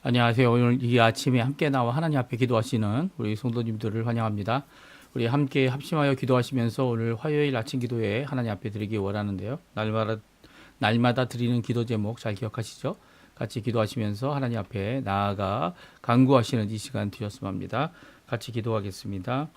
안녕하세요. 오늘 이 아침에 함께 나와 하나님 앞에 기도하시는 우리 성도님들을 환영합니다. 우리 함께 합심하여 기도하시면서 오늘 화요일 아침 기도에 하나님 앞에 드리기 원하는데요. 날마다 드리는 기도 제목 잘 기억하시죠? 같이 기도하시면서 하나님 앞에 나아가 간구하시는 이 시간 되셨으면 합니다. 같이 기도하겠습니다.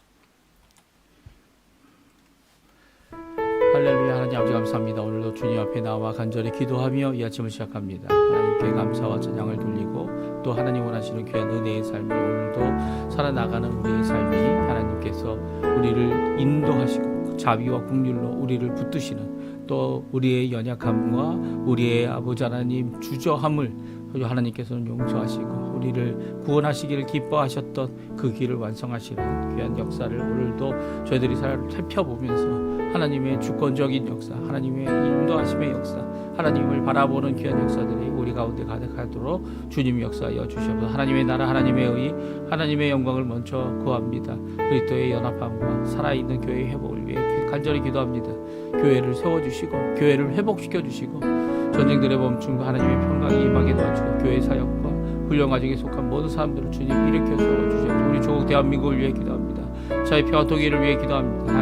할렐루야. 하나님 아버지 감사합니다. 오늘도 주님 앞에 나와 간절히 기도하며 이 아침을 시작합니다. 하나님께 감사와 찬양을 돌리고 또 하나님 원하시는 귀한 은혜의 삶을 오늘도 살아나가는 우리의 삶이 하나님께서 우리를 인도하시고 자비와 긍휼로 우리를 붙드시는 또 우리의 연약함과 우리의 아버지 하나님 주저함을 하나님께서는 용서하시고 우리를 구원하시기를 기뻐하셨던 그 길을 완성하시는 귀한 역사를 오늘도 저희들이 살펴보면서 하나님의 주권적인 역사, 하나님의 인도하심의 역사, 하나님을 바라보는 귀한 역사들이 우리 가운데 가득하도록 주님 역사하여 주시옵소서. 하나님의 나라, 하나님의 의, 하나님의 영광을 먼저 구합니다. 그리스도의 연합함과 살아있는 교회의 회복을 위해 간절히 기도합니다. 교회를 세워주시고 교회를 회복시켜주시고 전쟁들의 멈춤과 하나님의 평강이 임하게 도와주고 교회 사역과 훈련 과정에 속한 모든 사람들을 주님 일으켜 세워주시옵소서. 우리 조국 대한민국을 위해 기도합니다. 자유 평화 통일을 위해 기도합니다.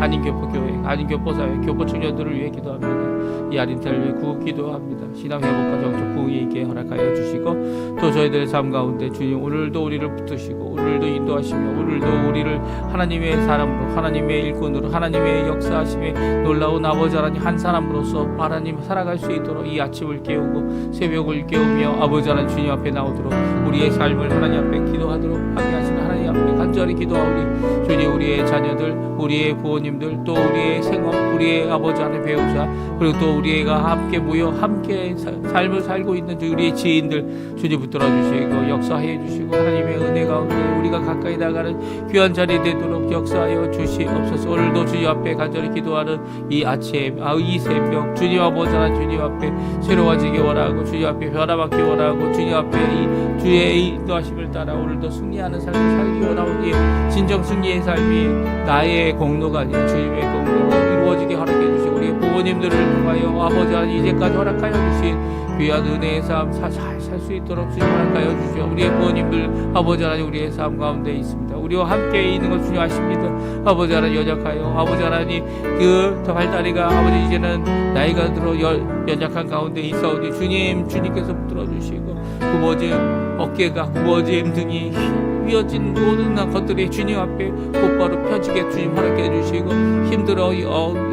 한인교포교회, 한인교포사회, 교포청년들을 위해 기도합니다. 이 아린태를 위해 구급 기도합니다. 신앙회복과 정적 부흥이 있게 허락하여 주시고 또 저희들의 삶 가운데 주님 오늘도 우리를 붙드시고 오늘도 인도하시며 오늘도 우리를 하나님의 사람으로 하나님의 일꾼으로 하나님의 역사하심에 놀라운 아버지 하나님 한 사람으로서 하나님 살아갈 수 있도록 이 아침을 깨우고 새벽을 깨우며 아버지 하나님 주님 앞에 나오도록 우리의 삶을 하나님 앞에 기도하도록 하게 하시는 하나님 앞에 간절히 기도하오니 주님 우리의 자녀들 우리의 부모님들 또 우리의 생업 우리의 아버지 하나님 배우자 그리고 또 우리가 함께 모여 함께 삶을 살고 있는 우리의 지인들 주님 붙들어 주시고 역사해 주시고 하나님의 은혜 가운데 우리가 가까이 나가는 귀한 자리 되도록 역사하여 주시옵소서. 오늘도 주님 앞에 간절히 기도하는 이 아침 이 새벽 주님 아버지 하나님 주님 앞에 새로워지기 원하고 주님 앞에 변화받기 원하고 주님 앞에 이 주의 인도하심을 따라 오늘도 승리하는 삶을 살기 원하오니 진정 승리의 삶이 나의 공로가 아닌 주님의 공로로 이루어지게 허락해 주시고 우리 부모님들을 통하여 아버지 하나님 이제까지 허락하여 주신 귀한 은혜의 삶 잘 살 수 있도록 주님 허락하여 주시오. 우리의 부모님들 아버지 하나님 우리의 삶 가운데 있습니다. 우리와 함께 있는 것 주님 아십니다. 아버지 하나님 연약하여 아버지 하나님 그 발다리가 아버지 이제는 나이가 들어 연약한 가운데 있사오니 주님께서 붙들어 주시고 굽어진 어깨가 굽어진 등이 휘어진 모든 것들이 주님 앞에 곧바로 펴지게 주님 허락해 주시고 힘들어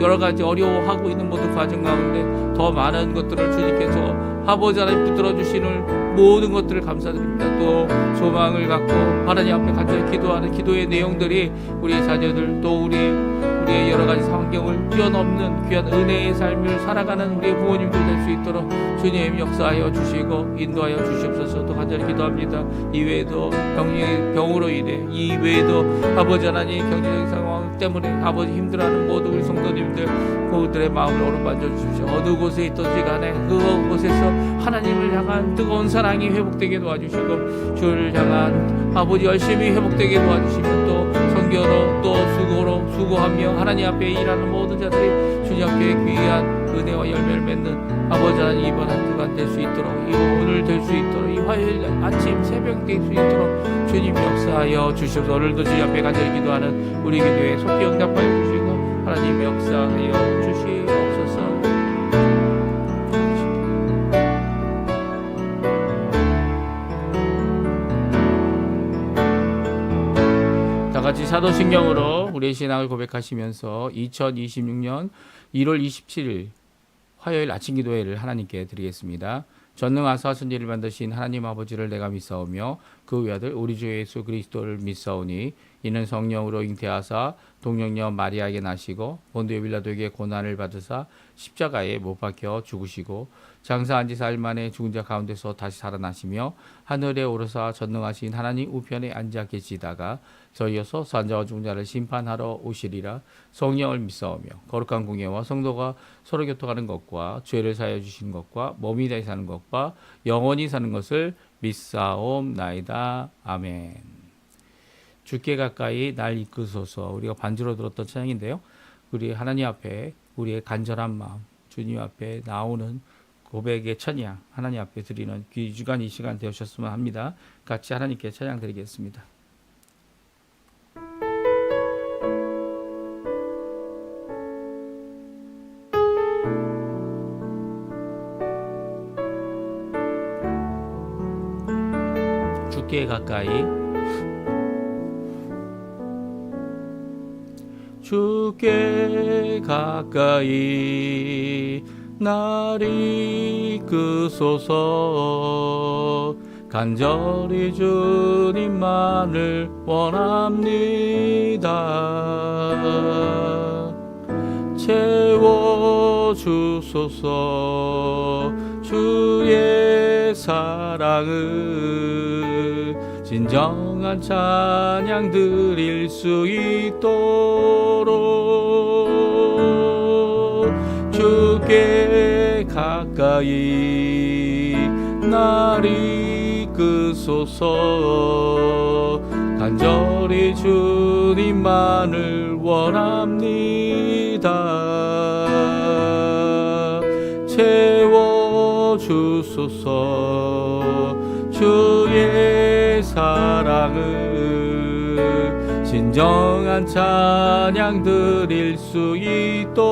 여러 가지 어려워하고 있는 모든 과정 가운데 더 많은 것들을 주님께서 아버지 하나님 붙들어 주시는 모든 것들을 감사드립니다. 또 소망을 갖고 하나님 앞에 간절히 기도하는 기도의 내용들이 우리의 자녀들 또 우리의 여러 가지 환경을 뛰어넘는 귀한 은혜의 삶을 살아가는 우리의 부모님들 될 수 있도록 주님 역사하여 주시고 인도하여 주시옵소서. 또 간절히 기도합니다. 이외에도 병으로 인해 이외에도 아버지 하나님 경제적인 상황 때문에 아버지 힘들어하는 모든 우리 성도님들 그들의 마음을 어루만져 주십시오. 어느 곳에 있든지 간에 그곳에서 하나님을 향한 뜨거운 사랑이 회복되게 도와주시고 주를 향한 아버지 열심히 회복되게 도와주시면 또 선교로 또 수고하며 하나님 앞에 일하는 모든 자들이 주님 앞에 귀한 은혜와 열매를 맺는 아버지 하나님 이번 한 주간 될 수 있도록 오늘 될 수 있도록 이 화요일 아침 새벽 될 수 있도록 주님 역사하여 주시옵소서. 오늘도 주님 앞에 간절히 기도하는 우리 기도에 속히 응답하여 주시고 하나님 역사하여 주시옵소서. 다 같이 사도신경으로 우리의 신앙을 고백하시면서 2026년 1월 27일 화요일 아침 기도회를 하나님께 드리겠습니다. 전능하사 천지를 만드신 하나님 아버지를 내가 믿사오며 그 외아들 우리 주 예수 그리스도를 믿사오니 이는 성령으로 잉태하사 동정녀 마리아에게 나시고 본디오 빌라도에게 고난을 받으사 십자가에 못 박혀 죽으시고 장사한 지 4일 만에 죽은 자 가운데서 다시 살아나시며 하늘에 오르사 전능하신 하나님 우편에 앉아 계시다가 저희여서 산자와 죽은 자를 심판하러 오시리라. 성령을 믿사오며 거룩한 공예와 성도가 서로 교통하는 것과 죄를 사하여 주시는 것과 몸이 다시 사는 것과 영원히 사는 것을 믿사옵나이다. 아멘. 주께 가까이 날 이끄소서. 우리가 반주로 들었던 찬양인데요. 우리 하나님 앞에 우리의 간절한 마음 주님 앞에 나오는 고백의 찬양 하나님 앞에 드리는 귀주간 이 시간 되셨으면 합니다. 같이 하나님께 찬양 드리겠습니다. 주께 가까이 주께 가까이 날 이끄소서 간절히 주님만을 원합니다. 채워주소서 주의 사랑을 진정한 찬양 드릴 수 있도록 주께 가까이 날 이끄소서 간절히 주님만을 원합니다. 채워주소서 주의 사랑을 진정한 찬양 드릴 수 있도록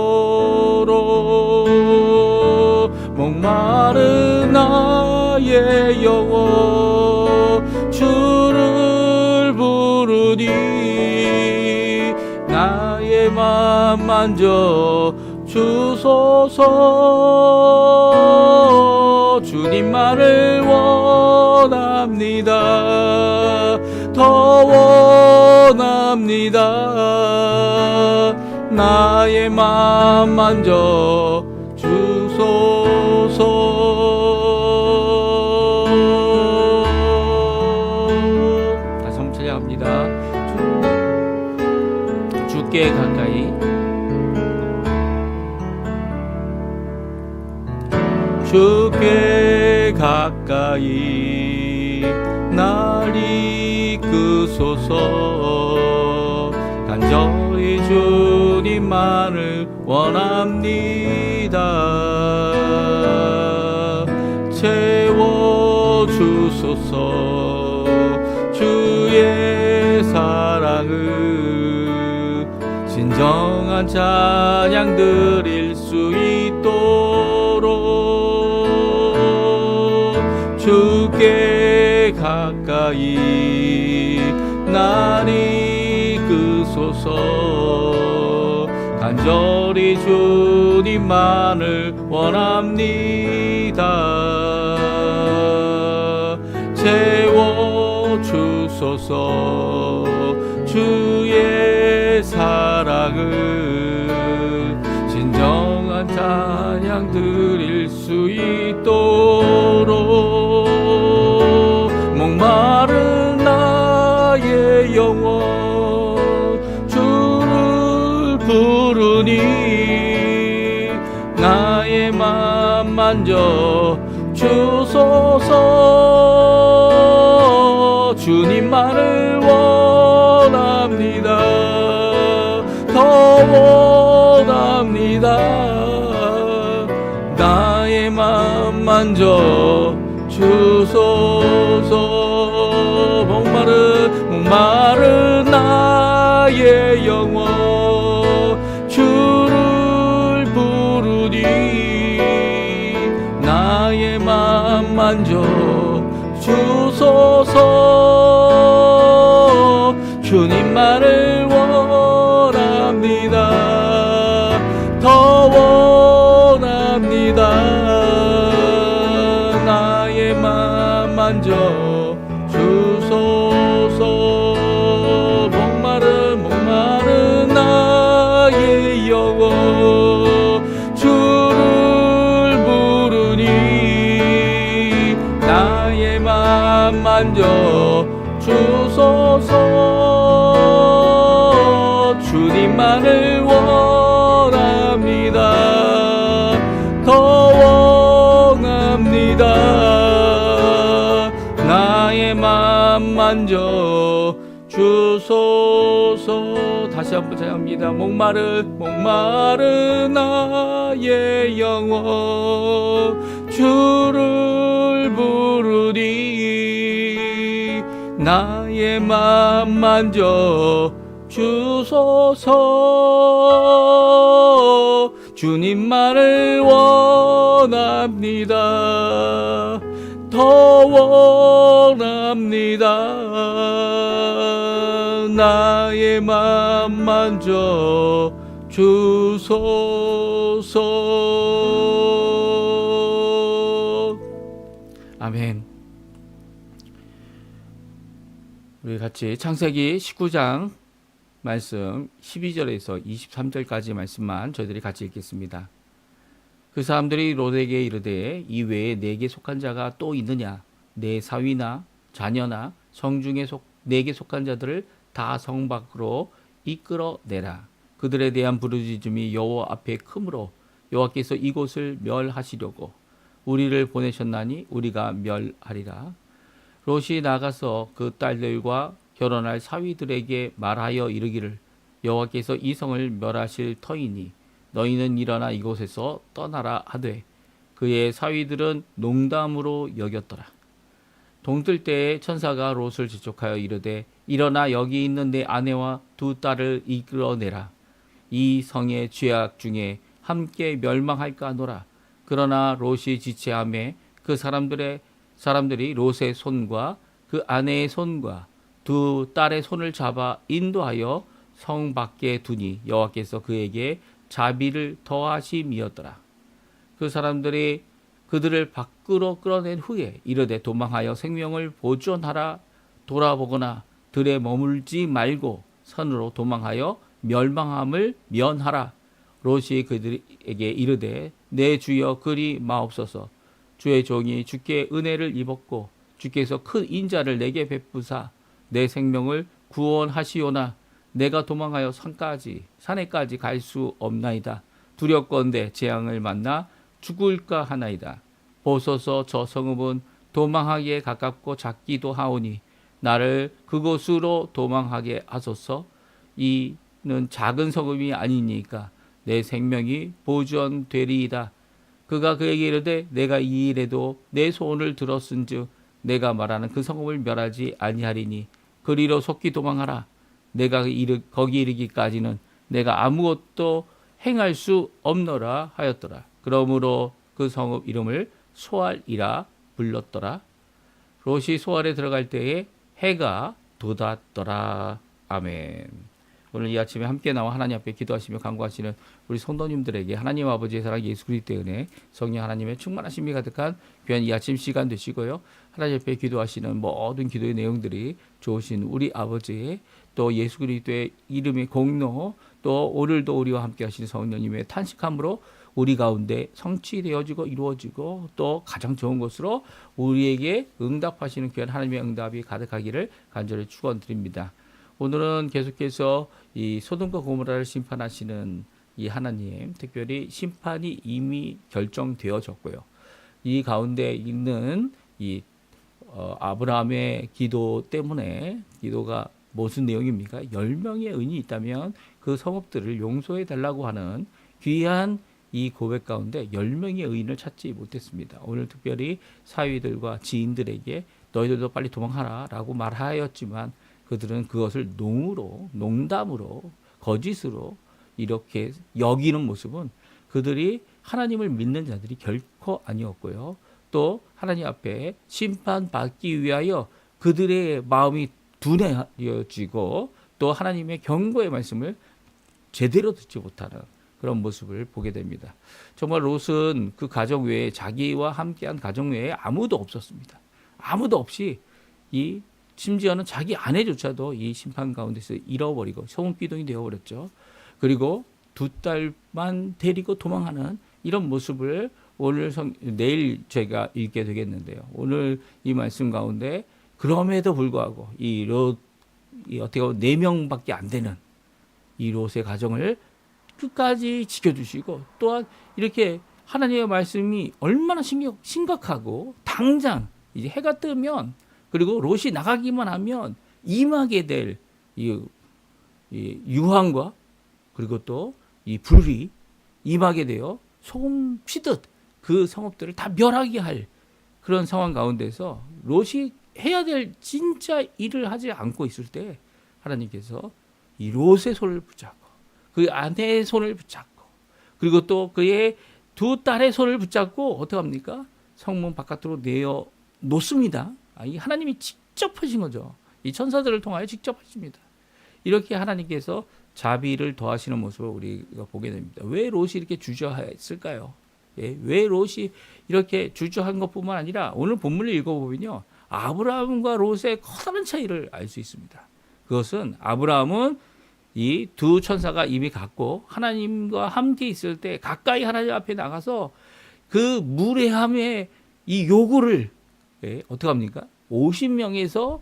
목마른 나의 영혼 주를 부르니 나의 맘 만져 주소서 주님만을 원합니다. 더 원합니다. 나의 맘 만져 주소서. 다시 한번 찬양합니다. 주께 가까이 주께 가까이 날 이끄소서 간절히 주님만을 원합니다. 채워주소서 주의 사랑을 진정한 찬양 드릴 수 있도록 주께 가까이 날 이끄소서 간절히 주님만을 원합니다. 채워주소서 주의 사랑을 진정한 찬양 드릴 수 있도록 목마른 나의 영혼 주를 부르니 나의 맘 만져 주소서 주님만을 원합니다. 더 원합니다. 나의 맘 만져 주소서. 목마른 나의 영혼 주를 부르니 나의 맘 만져 주소서. 주님만을 원합니다. 더 원합니다. 나의 맘 만져 주소서. 목마른 나의 영혼 주를 부르니 나의 맘 만져 주소서. 주님만을 원합니다. 더 원합니다. 나의 맘 만져 주소서. 다시 한번 찬양합니다. 목마른 나의 영혼 주를 부르니 나의 맘 만져 주소서. 주님만을 원합니다. 더 원합니다. 나의 맘 만져 주소서. 아멘. 우리 같이 창세기 19장 말씀 12절에서 23절까지 말씀만 저희들이 같이 읽겠습니다. 그 사람들이 롯에게 이르되 이 외에 내게 속한 자가 또 있느냐? 내 사위나 자녀나 성중에 내게 속한 자들을 다 성 밖으로 이끌어내라. 그들에 대한 부르짖음이 여호와 앞에 크므로 여호와께서 이곳을 멸하시려고 우리를 보내셨나니 우리가 멸하리라. 롯이 나가서 그 딸들과 결혼할 사위들에게 말하여 이르기를 여호와께서 이 성을 멸하실 터이니 너희는 일어나 이곳에서 떠나라 하되 그의 사위들은 농담으로 여겼더라. 동뜰 때에 천사가 롯을 지촉하여 이르되 일어나 여기 있는 내 아내와 두 딸을 이끌어내라. 이 성의 죄악 중에 함께 멸망할까 하노라. 그러나 롯이 지체하매 그 사람들이 롯의 손과 그 아내의 손과 두 딸의 손을 잡아 인도하여 성 밖에 두니 여호와께서 그에게 자비를 더하심이었더라. 그 사람들이 그들을 밖으로 끌어낸 후에 이르되 도망하여 생명을 보존하라. 돌아보거나 들에 머물지 말고 산으로 도망하여 멸망함을 면하라. 롯이 그들에게 이르되 내 주여 그리 마옵소서. 주의 종이 주께 은혜를 입었고 주께서 큰 인자를 내게 베푸사 내 생명을 구원하시오나 내가 도망하여 산에까지 갈 수 없나이다. 두렵건대 재앙을 만나 죽을까 하나이다. 보소서 저 성읍은 도망하기에 가깝고 작기도 하오니 나를 그곳으로 도망하게 하소서. 이는 작은 성읍이 아니니까 내 생명이 보존되리이다. 그가 그에게 이르되 내가 이 일에도 내 소원을 들었은즉 내가 말하는 그 성읍을 멸하지 아니하리니 그리로 속히 도망하라. 내가 거기 이르기까지는 내가 아무것도 행할 수 없노라 하였더라. 그러므로 그 성읍 이름을 소알이라 불렀더라. 롯이 소알에 들어갈 때에 해가 돋았더라. 아멘. 오늘 이 아침에 함께 나와 하나님 앞에 기도하시며 간구하시는 우리 성도님들에게 하나님 아버지의 사랑 예수 그리스도의 은혜 성령 하나님의 충만하심이 가득한 귀한 이 아침 시간 되시고요. 하나님 앞에 기도하시는 모든 기도의 내용들이 좋으신 우리 아버지의 또 예수 그리스도의 이름의 공로 또 오늘도 우리와 함께 하시는 성령님의 탄식함으로 우리 가운데 성취되어지고 이루어지고 또 가장 좋은 것으로 우리에게 응답하시는 귀한 하나님의 응답이 가득하기를 간절히 축원드립니다. 오늘은 계속해서 이 소돔과 고모라를 심판하시는 이 하나님, 특별히 심판이 이미 결정되어졌고요. 이 가운데 있는 이 아브라함의 기도 때문에 기도가 무슨 내용입니까? 10명의 의인이 있다면 그 성읍들을 용서해 달라고 하는 귀한 이 고백 가운데 10명의 의인을 찾지 못했습니다. 오늘 특별히 사위들과 지인들에게 너희들도 빨리 도망하라 라고 말하였지만 그들은 그것을 농담으로 거짓으로 이렇게 여기는 모습은 그들이 하나님을 믿는 자들이 결코 아니었고요. 또 하나님 앞에 심판받기 위하여 그들의 마음이 둔해지고 또 하나님의 경고의 말씀을 제대로 듣지 못하는 그런 모습을 보게 됩니다. 정말 롯은 그 가정 외에 자기와 함께한 가정 외에 아무도 없었습니다. 아무도 없이 심지어는 자기 아내조차도 이 심판 가운데서 잃어버리고 소금기둥이 되어버렸죠. 그리고 두 딸만 데리고 도망하는 이런 모습을 내일 제가 읽게 되겠는데요. 오늘 이 말씀 가운데 그럼에도 불구하고 이 어떻게 보면 4명밖에 안 되는 이 롯의 가정을 끝까지 지켜주시고 또한 이렇게 하나님의 말씀이 얼마나 심각하고 당장 이제 해가 뜨면 그리고 롯이 나가기만 하면 임하게 될 이 유황과 그리고 또 이 불이 임하게 되어 소금 피듯 그 성읍들을 다 멸하게 할 그런 상황 가운데서 롯이 해야 될 진짜 일을 하지 않고 있을 때 하나님께서 이 롯의 손을 붙잡고 그 아내의 손을 붙잡고 그리고 또 그의 두 딸의 손을 붙잡고 어떻게 합니까? 성문 바깥으로 내어 놓습니다. 이 하나님이 직접 하신 거죠. 이 천사들을 통하여 직접 하십니다. 이렇게 하나님께서 자비를 더하시는 모습을 우리가 보게 됩니다. 왜 롯이 이렇게 주저했을까요? 왜 롯이 이렇게 주저한 것뿐만 아니라 오늘 본문을 읽어보면요, 아브라함과 롯의 커다란 차이를 알 수 있습니다. 그것은 아브라함은 이 두 천사가 이미 갔고 하나님과 함께 있을 때 가까이 하나님 앞에 나가서 그 무례함의 이 요구를 어떻게 합니까? 50명에서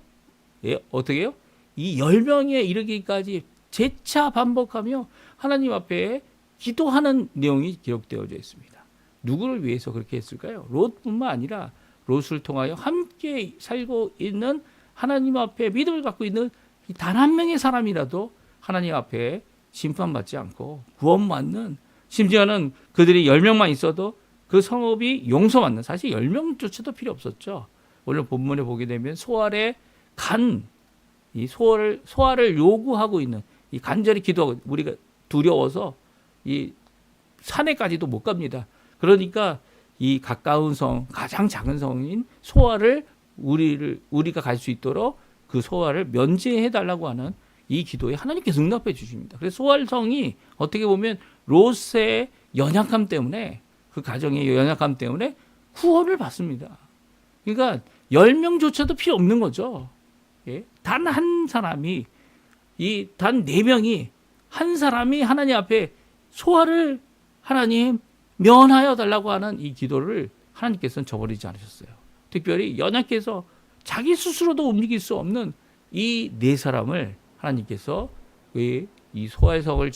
어떻게 해요? 이 10명에 이르기까지 재차 반복하며 하나님 앞에 기도하는 내용이 기록되어져 있습니다. 누구를 위해서 그렇게 했을까요? 롯뿐만 아니라 롯을 통하여 함께 살고 있는 하나님 앞에 믿음을 갖고 있는 단 한 명의 사람이라도 하나님 앞에 심판받지 않고 구원받는, 심지어는 그들이 10명만 있어도 그 성읍이 용서받는, 사실 10명조차도 필요 없었죠. 오늘 본문에 보게 되면 소알의 이 소알을 요구하고 있는, 이 간절히 기도하고, 우리가 두려워서 이 산에까지도 못 갑니다. 그러니까 이 가까운 성, 가장 작은 성인 소알을 우리가 갈 수 있도록 그 소알을 면제해 달라고 하는 이 기도에 하나님께서 응답해 주십니다. 그래서 소알성이 어떻게 보면 롯의 연약함 때문에, 그 가정의 연약함 때문에 구원을 받습니다. 그러니까 10명조차도 필요 없는 거죠. 단 한 사람이, 단 4명이, 한 사람이 하나님 앞에 소알을 하나님 면하여 달라고 하는 이 기도를 하나님께서는 저버리지 않으셨어요. 특별히 연약해서 자기 스스로도 움직일 수 없는 이 4사람을 하나님께서 이 소알성을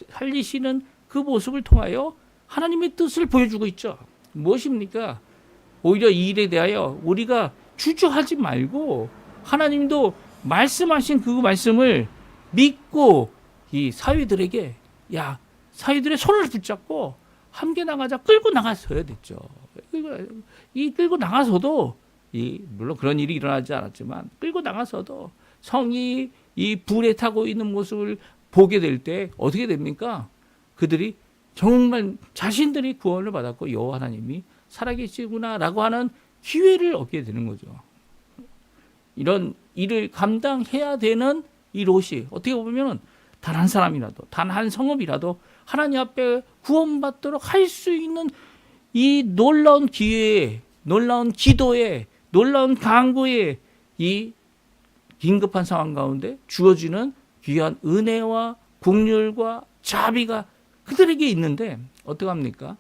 살리시는 그 모습을 통하여 하나님의 뜻을 보여주고 있죠. 무엇입니까? 오히려 이 일에 대하여 우리가 주저하지 말고 하나님도 말씀하신 그 말씀을 믿고 이 사위들에게, 사위들의 손을 붙잡고 함께 나가자, 끌고 나갔어야 됐죠. 끌고 나가서도, 물론 그런 일이 일어나지 않았지만 끌고 나가서도 성이 이 불에 타고 있는 모습을 보게 될 때 어떻게 됩니까? 그들이 정말 자신들이 구원을 받았고 여호와 하나님이 살아계시구나라고 하는 기회를 얻게 되는 거죠. 이런 일을 감당해야 되는 이 롯이 어떻게 보면 단 한 사람이라도, 단 한 성읍이라도 하나님 앞에 구원받도록 할 수 있는 이 놀라운 기회에, 놀라운 기도에, 놀라운 간구에, 이 긴급한 상황 가운데 주어지는 귀한 은혜와 긍휼과 자비가 그들에게 있는데 어떡합니까?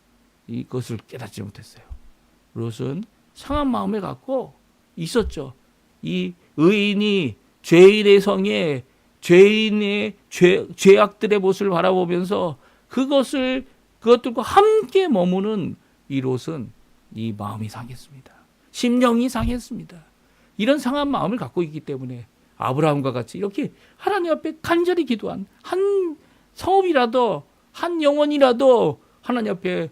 이것을 깨닫지 못했어요. 롯은 상한 마음을 갖고 있었죠. 이 의인이 죄인의 성에 죄인의 죄악들의 모습을 바라보면서 그것들과 함께 머무는 이 롯은 이 마음이 상했습니다. 심령이 상했습니다. 이런 상한 마음을 갖고 있기 때문에 아브라함과 같이 이렇게 하나님 앞에 간절히 기도한 한 성읍이라도, 한 영혼이라도 하나님 앞에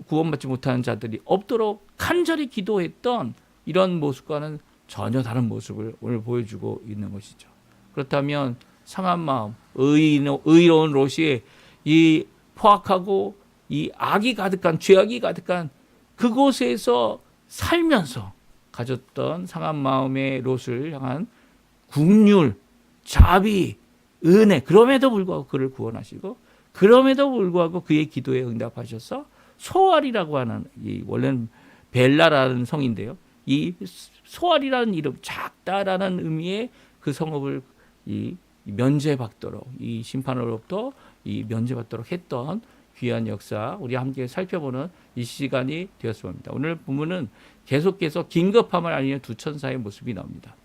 구원받지 못하는 자들이 없도록 간절히 기도했던 이런 모습과는 전혀 다른 모습을 오늘 보여주고 있는 것이죠. 그렇다면 상한 마음, 의로운 롯이 이 포악하고 이 악이 가득한, 죄악이 가득한 그곳에서 살면서 가졌던 상한 마음의 롯을 향한 긍휼, 자비, 은혜, 그럼에도 불구하고 그를 구원하시고, 그럼에도 불구하고 그의 기도에 응답하셔서 소알이라고 하는, 원래는 벨라라는 성인데요, 이 소알이라는 이름, 작다라는 의미의 그 성읍을 면제받도록, 이 심판으로부터 면제받도록 했던 귀한 역사, 우리 함께 살펴보는 이 시간이 되었습니다. 오늘 본문은 계속해서 긴급함을 알리는 두 천사의 모습이 나옵니다.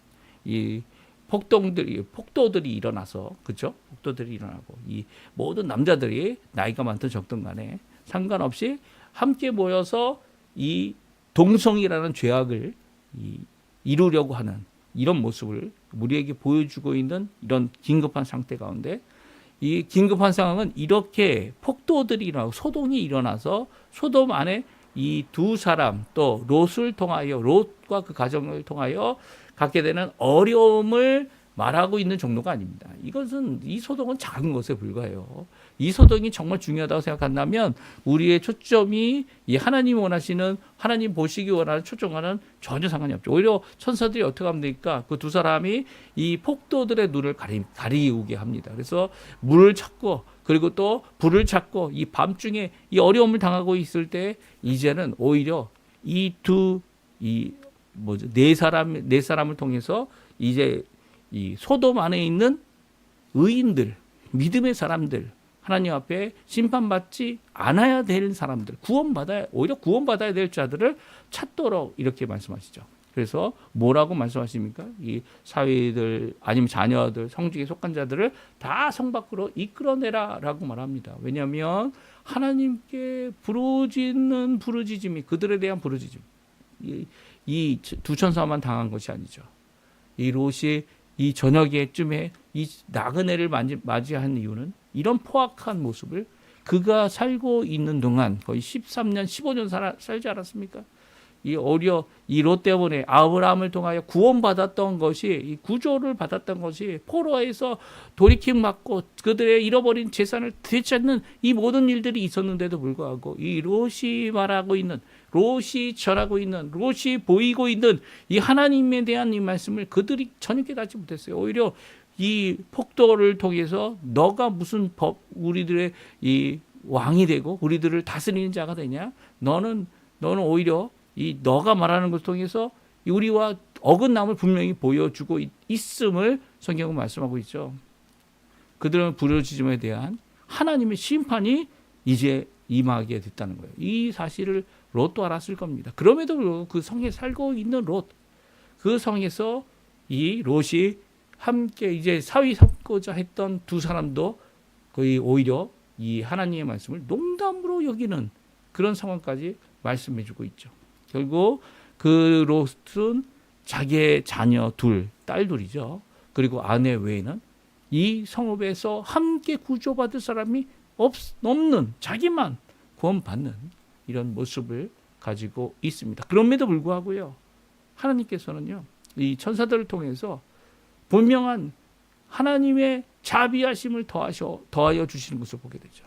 이 폭도들이 일어나서, 그렇죠? 폭도들이 일어나고 이 모든 남자들이 나이가 많든 적든 간에 상관없이 함께 모여서 이 동성이라는 죄악을 이루려고 하는 이런 모습을 우리에게 보여주고 있는 이런 긴급한 상태 가운데, 이 긴급한 상황은 이렇게 폭도들이 일어나고 소동이 일어나서 소돔 안에 이 두 사람 또 롯을 통하여 롯과 그 가정을 통하여 갖게 되는 어려움을 말하고 있는 정도가 아닙니다. 이것은 이 소동은 작은 것에 불과해요. 이 소동이 정말 중요하다고 생각한다면 우리의 초점이 이 하나님 원하시는 하나님 보시기 원하는 초점과는 전혀 상관이 없죠. 오히려 천사들이 어떻게 하면 되니까 그 두 사람이 이 폭도들의 눈을 가리우게 합니다. 그래서 물을 찾고 그리고 또 불을 찾고 이 밤중에 이 어려움을 당하고 있을 때 이제는 오히려 네 사람을 통해서 이제 이 소돔 안에 있는 의인들, 믿음의 사람들, 하나님 앞에 심판받지 않아야 될 사람들, 오히려 구원받아야 될 자들을 찾도록 이렇게 말씀하시죠. 그래서 뭐라고 말씀하십니까? 이 사위들 아니면 자녀들, 성직에 속한 자들을 다 성 밖으로 이끌어내라라고 말합니다. 왜냐하면 하나님께 부르짖는 부르짖음이 그들에 대한 부르짖음, 이 두 천사만 당한 것이 아니죠. 이 롯이 이 저녁에쯤에 이 나그네를 맞이한 이유는 이런 포악한 모습을 그가 살고 있는 동안 거의 13년, 15년 살지 않았습니까? 이 롯 때문에 아브라함을 통하여 구원받았던 것이, 이 구조를 받았던 것이 포로에서 돌이킴 맞고 그들의 잃어버린 재산을 되찾는 이 모든 일들이 있었는데도 불구하고 이 롯이 말하고 있는, 롯이 전하고 있는, 롯이 보이고 있는 이 하나님에 대한 이 말씀을 그들이 전혀 깨닫지 못했어요. 오히려 이 폭도를 통해서 너가 무슨 우리들의 이 왕이 되고 우리들을 다스리는 자가 되냐? 너는 오히려 이 너가 말하는 것을 통해서 우리와 어긋남을 분명히 보여주고 있음을 성경은 말씀하고 있죠. 그들은 부르짖음에 대한 하나님의 심판이 이제 임하게 됐다는 거예요. 이 사실을 롯도 알았을 겁니다. 그럼에도 불구하고 그 성에 살고 있는 롯, 그 성에서 이 롯이 함께 이제 사위 삼고자 했던 두 사람도 거의 오히려 이 하나님의 말씀을 농담으로 여기는 그런 상황까지 말씀해주고 있죠. 결국 그 롯은 자기의 자녀 딸 둘이죠. 그리고 아내 외에는 이 성읍에서 함께 구조받을 사람이 없는, 자기만 구원받는 이런 모습을 가지고 있습니다. 그럼에도 불구하고요, 하나님께서는요, 이 천사들을 통해서 분명한 하나님의 자비하심을 더하여 주시는 것을 보게 되죠.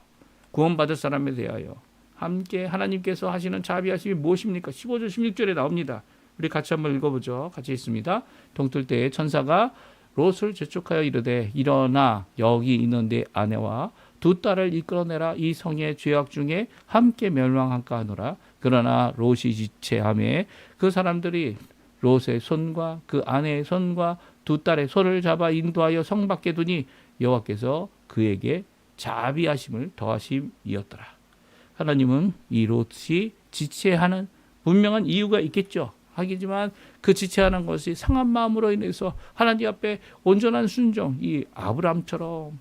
구원받을 사람에 대하여 함께 하나님께서 하시는 자비하심이 무엇입니까? 15절 16절에 나옵니다. 우리 같이 한번 읽어보죠. 같이 있습니다. 동틀 때에 천사가 롯을 재촉하여 이르되 일어나 여기 있는 내 아내와 두 딸을 이끌어내라. 이 성의 죄악 중에 함께 멸망할까 하노라. 그러나 롯이 지체하매 그 사람들이 롯의 손과 그 아내의 손과 두 딸의 손을 잡아 인도하여 성 밖에 두니 여호와께서 그에게 자비하심을 더하심이었더라. 하나님은 이 롯이 지체하는 분명한 이유가 있겠죠. 하지만 그 지체하는 것이 상한 마음으로 인해서 하나님 앞에 온전한 순종, 이 아브라함처럼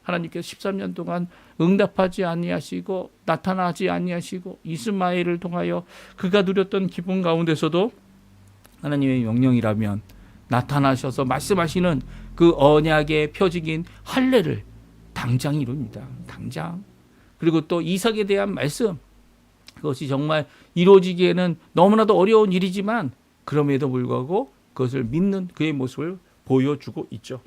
하나님께서 13년 동안 응답하지 아니하시고 나타나지 아니하시고 이스마엘을 통하여 그가 누렸던 기쁨 가운데서도 하나님의 명령이라면 나타나셔서 말씀하시는 그 언약의 표징인 할례를 당장 이룹니다. 당장. 그리고 또 이삭에 대한 말씀, 그것이 정말 이루어지기에는 너무나도 어려운 일이지만 그럼에도 불구하고 그것을 믿는 그의 모습을 보여주고 있죠.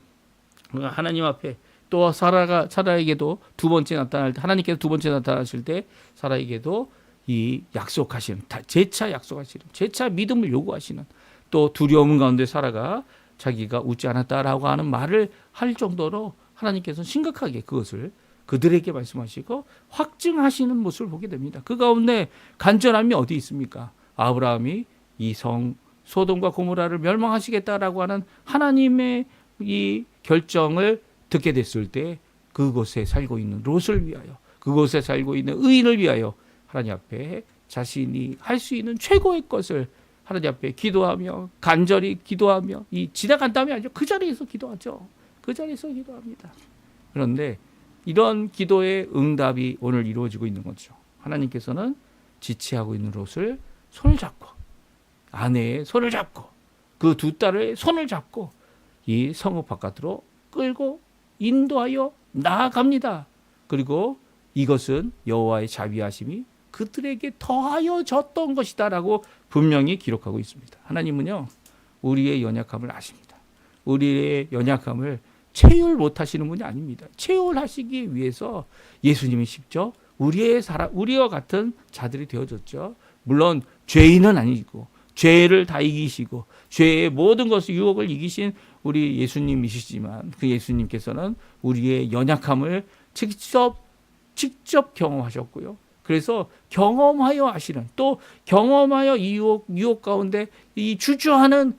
하나님 앞에 또 사라에게도 두 번째 나타날 때, 하나님께서 두 번째 나타나실 때 사라에게도 이 약속하시는, 재차 약속하시는, 재차 믿음을 요구하시는, 또 두려움 가운데 사라가 자기가 웃지 않았다라고 하는 말을 할 정도로 하나님께서 심각하게 그것을 그들에게 말씀하시고 확증하시는 모습을 보게 됩니다. 그 가운데 간절함이 어디 있습니까? 아브라함이 이 성 소돔과 고모라를 멸망하시겠다라고 하는 하나님의 이 결정을 듣게 됐을 때 그곳에 살고 있는 롯을 위하여, 그곳에 살고 있는 의인을 위하여 하나님 앞에 자신이 할 수 있는 최고의 것을 하나님 앞에 기도하며 간절히 기도하며, 이 지나간 다음에 아니죠. 그 자리에서 기도하죠. 그 자리에서 기도합니다. 그런데 이런 기도의 응답이 오늘 이루어지고 있는 거죠. 하나님께서는 지체하고 있는 롯을 손을 잡고, 아내의 손을 잡고, 그 두 딸의 손을 잡고 이 성읍 바깥으로 끌고 인도하여 나아갑니다. 그리고 이것은 여호와의 자비하심이 그들에게 더하여 졌던 것이다라고 분명히 기록하고 있습니다. 하나님은요, 우리의 연약함을 아십니다. 우리의 연약함을 체휼 못하시는 분이 아닙니다. 체휼하시기 위해서 예수님이 직접 우리와 같은 자들이 되어졌죠. 물론 죄인은 아니고 죄를 다 이기시고 죄의 모든 것을 유혹을 이기신 우리 예수님이시지만 그 예수님께서는 우리의 연약함을 직접 경험하셨고요. 그래서 경험하여 하시는, 또 경험하여 이 유혹 가운데 이 주저하는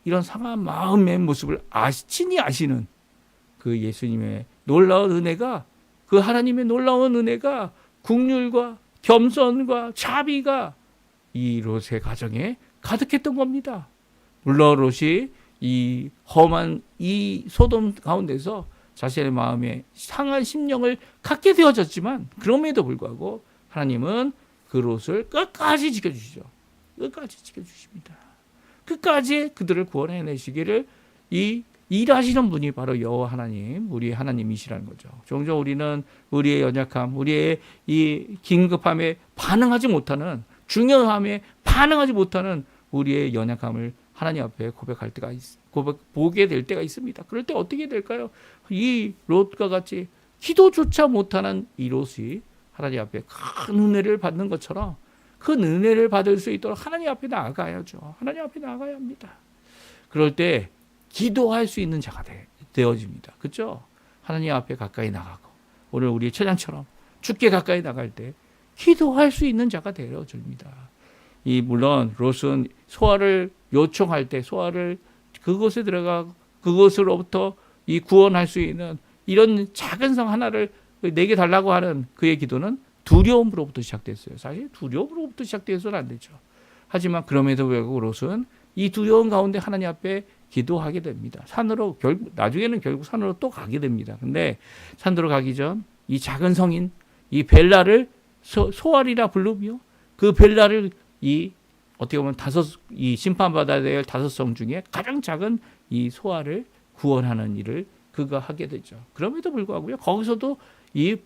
이런 상한 마음의 모습을 친히 아시는 그 예수님의 놀라운 은혜가, 그 하나님의 놀라운 은혜가, 긍휼과 겸손과 자비가 이 롯의 가정에 가득했던 겁니다. 물론 롯이 이 험한 이 소돔 가운데서 자신의 마음에 상한 심령을 갖게 되어졌지만, 그럼에도 불구하고 하나님은 그 롯을 끝까지 지켜주시죠. 끝까지 지켜주십니다. 끝까지 그들을 구원해내시기를 일하시는 분이 바로 여호와 하나님, 우리의 하나님이시라는 거죠. 종종 우리는 우리의 연약함, 우리의 이 긴급함에 반응하지 못하는, 중요함에 반응하지 못하는 우리의 연약함을 하나님 앞에 보게 될 때가 있습니다. 그럴 때 어떻게 될까요? 이 롯과 같이 기도조차 못하는 이 롯이 하나님 앞에 큰 은혜를 받는 것처럼 큰 은혜를 받을 수 있도록 하나님 앞에 나아가야죠. 하나님 앞에 나아가야 합니다. 그럴 때 기도할 수 있는 자가 되어집니다. 그렇죠? 하나님 앞에 가까이 나가고, 오늘 우리 천양처럼 주께 가까이 나갈 때 기도할 수 있는 자가 되어집니다. 물론 롯은 소아를 요청할 때 소아를 그곳에 들어가 그곳으로부터 이 구원할 수 있는 이런 작은 성 하나를 내게 달라고 하는 그의 기도는 두려움으로부터 시작됐어요. 사실 두려움으로부터 시작되어서는 안 되죠. 하지만 그럼에도 불구하고 롯은 이 두려움 가운데 하나님 앞에 기도하게 됩니다. 나중에는 결국 산으로 또 가게 됩니다. 근데 산으로 가기 전 이 작은 성인 이 벨라를 소알이라 부르며, 그 벨라를 어떻게 보면 이 심판받아야 될 5성 중에 가장 작은 이 소알을 구원하는 일을 그가 하게 되죠. 그럼에도 불구하고요, 거기서도 이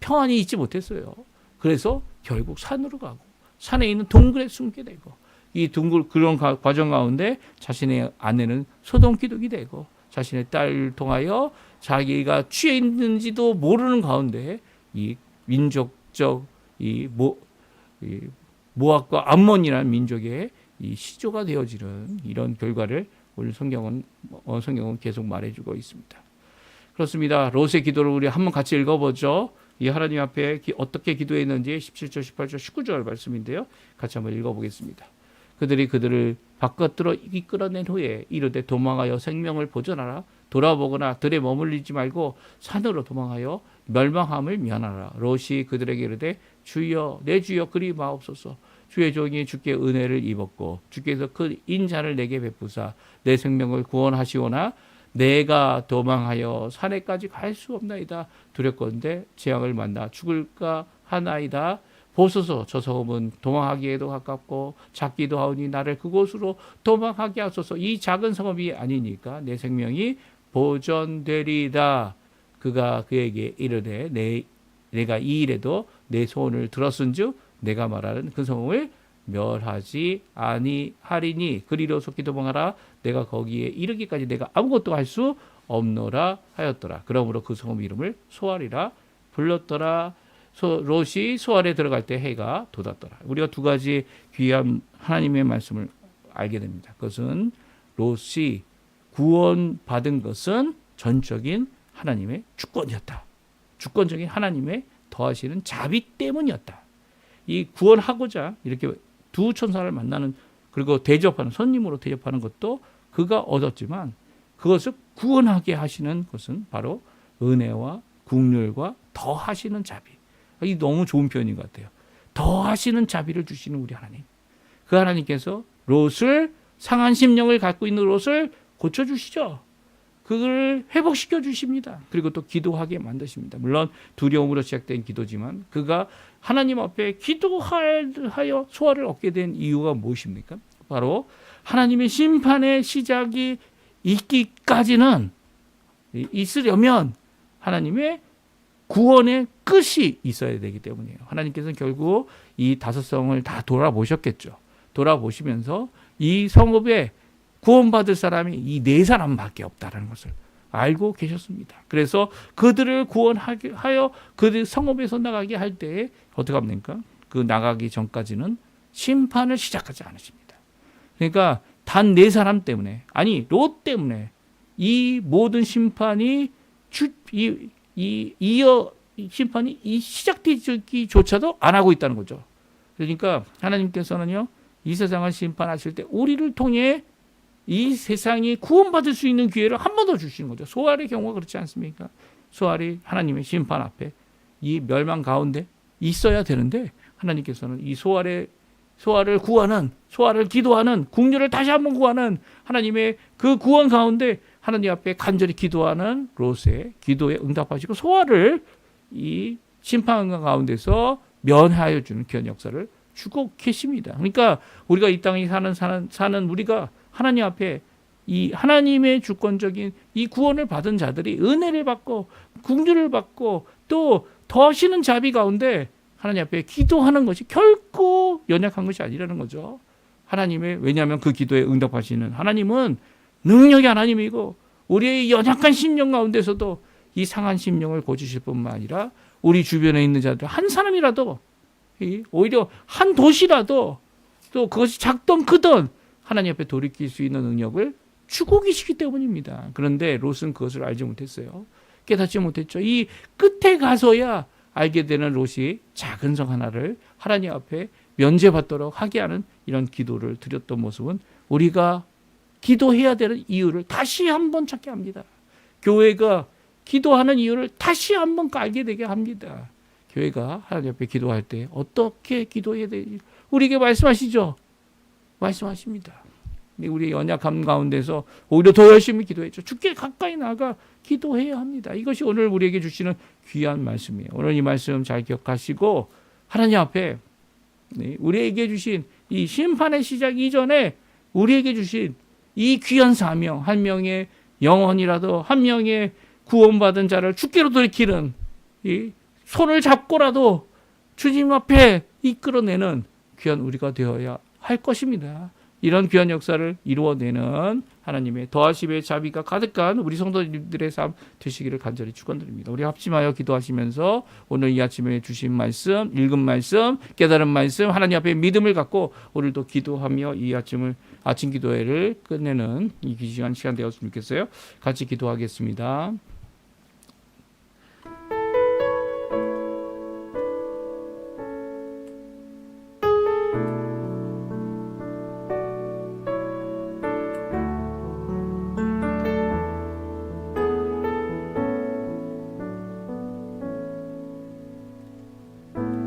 평안이 있지 못했어요. 그래서 결국 산으로 가고 산에 있는 동굴에 숨게 되고, 그런 과정 가운데 자신의 아내는 소돔기독이 되고, 자신의 딸을 통하여 자기가 취해 있는지도 모르는 가운데 이 민족적 모압과 암몬이라는 민족의 이 시조가 되어지는 이런 결과를 오늘 성경은 계속 말해주고 있습니다. 그렇습니다. 롯의 기도를 우리 한번 같이 읽어보죠. 이 하나님 앞에 어떻게 기도했는지 17절, 18절, 19절 말씀인데요. 같이 한번 읽어보겠습니다. 그들이 그들을 바깥으로 이끌어낸 후에 이르되 도망하여 생명을 보존하라. 돌아보거나 들에 머물리지 말고 산으로 도망하여 멸망함을 면하라. 롯이 그들에게 이르되 주여 내 주여 그리 마옵소서. 주의 종이 주께 은혜를 입었고 주께서 그 인자를 내게 베푸사 내 생명을 구원하시오나 내가 도망하여 산에까지 갈 수 없나이다. 두렵건대 재앙을 만나 죽을까 하나이다. 보소서 저 성읍은 도망하기에도 가깝고 작기도 하오니 나를 그곳으로 도망하게 하소서. 이 작은 성읍이 아니니까 내 생명이 보존되리다. 그가 그에게 이르되 내가 이 일에도 내 소원을 들었은즉 내가 말하는 그 성읍을 멸하지 아니하리니 그리로 속히 도망하라. 내가 거기에 이르기까지 내가 아무것도 할 수 없노라 하였더라. 그러므로 그 성읍 이름을 소알이라 불렀더라. 롯이 소알에 들어갈 때 해가 돋았더라. 우리가 두 가지 귀한 하나님의 말씀을 알게 됩니다. 그것은 롯이 구원받은 것은 전적인 하나님의 주권이었다. 주권적인 하나님의 더하시는 자비 때문이었다. 이 구원하고자 이렇게 두 천사를 만나는, 그리고 대접하는, 손님으로 대접하는 것도 그가 얻었지만 그것을 구원하게 하시는 것은 바로 은혜와 긍휼과 더하시는 자비. 이 너무 좋은 표현인 것 같아요. 더하시는 자비를 주시는 우리 하나님. 그 하나님께서 롯을, 상한 심령을 갖고 있는 롯을 고쳐주시죠. 그걸 회복시켜 주십니다. 그리고 또 기도하게 만드십니다. 물론 두려움으로 시작된 기도지만 그가 하나님 앞에 기도하여 소화를 얻게 된 이유가 무엇입니까? 바로 하나님의 심판의 시작이 있기까지는 있으려면 하나님의 구원의 끝이 있어야 되기 때문이에요. 하나님께서는 결국 이 다섯 성을 다 돌아보셨겠죠. 돌아보시면서 이 성읍에 구원받을 사람이 이 네 사람밖에 없다는 것을 알고 계셨습니다. 그래서 그들을 구원하여 그들 성읍에서 나가게 할 때에 어떻게 합니까? 그 나가기 전까지는 심판을 시작하지 않으십니다. 그러니까 단 네 사람 때문에, 아니 롯 때문에 이 모든 심판이 심판이 시작되기조차도 안 하고 있다는 거죠. 그러니까 하나님께서는요, 이 세상을 심판하실 때 우리를 통해 이 세상이 구원받을 수 있는 기회를 한 번 더 주시는 거죠. 소알의 경우가 그렇지 않습니까? 소알이 하나님의 심판 앞에 이 멸망 가운데 있어야 되는데 하나님께서는 이 소알을 구하는, 소알을 기도하는, 궁녀를 다시 한번 구하는 하나님의 그 구원 가운데 하나님 앞에 간절히 기도하는 롯의 기도에 응답하시고 소알을 이 심판 가운데서 면하여 주는 귀한 역사를 주고 계십니다. 그러니까 우리가 이 땅에 사는 우리가 하나님 앞에 이 하나님의 주권적인 이 구원을 받은 자들이 은혜를 받고 긍휼을 받고 또 더하시는 자비 가운데 하나님 앞에 기도하는 것이 결코 연약한 것이 아니라는 거죠. 왜냐하면 그 기도에 응답하시는 하나님은 능력의 하나님이고 우리의 연약한 심령 가운데서도 이 상한 심령을 고치실 뿐만 아니라 우리 주변에 있는 자들 한 사람이라도, 오히려 한 도시라도, 또 그것이 작든 크든 하나님 앞에 돌이킬 수 있는 능력을 주고 계시기 때문입니다. 그런데 롯은 그것을 알지 못했어요. 깨닫지 못했죠. 이 끝에 가서야 알게 되는 롯이 작은 성 하나를 하나님 앞에 면제받도록 하게 하는 이런 기도를 드렸던 모습은 우리가 기도해야 되는 이유를 다시 한번 찾게 합니다. 교회가 기도하는 이유를 다시 한번 알게 되게 합니다. 교회가 하나님 앞에 기도할 때 어떻게 기도해야 되지? 우리에게 말씀하시죠. 말씀하십니다. 우리 연약함 가운데서 오히려 더 열심히 기도했죠. 주께 가까이 나가 기도해야 합니다. 이것이 오늘 우리에게 주시는 귀한 말씀이에요. 오늘 이 말씀 잘 기억하시고 하나님 앞에 우리에게 주신 이 심판의 시작 이전에 우리에게 주신 이 귀한 사명, 한 명의 영혼이라도, 한 명의 구원받은 자를 주께로 돌이키는 이 손을 잡고라도 주님 앞에 이끌어내는 귀한 우리가 되어야 할 것입니다. 이런 귀한 역사를 이루어내는 하나님의 더하심의 자비가 가득한 우리 성도님들의 삶 되시기를 간절히 축원드립니다. 우리 합심하여 기도하시면서 오늘 이 아침에 주신 말씀, 읽은 말씀, 깨달은 말씀, 하나님 앞에 믿음을 갖고 오늘도 기도하며 이 아침 기도회를 끝내는 이 귀한 시간 되었으면 좋겠어요. 같이 기도하겠습니다.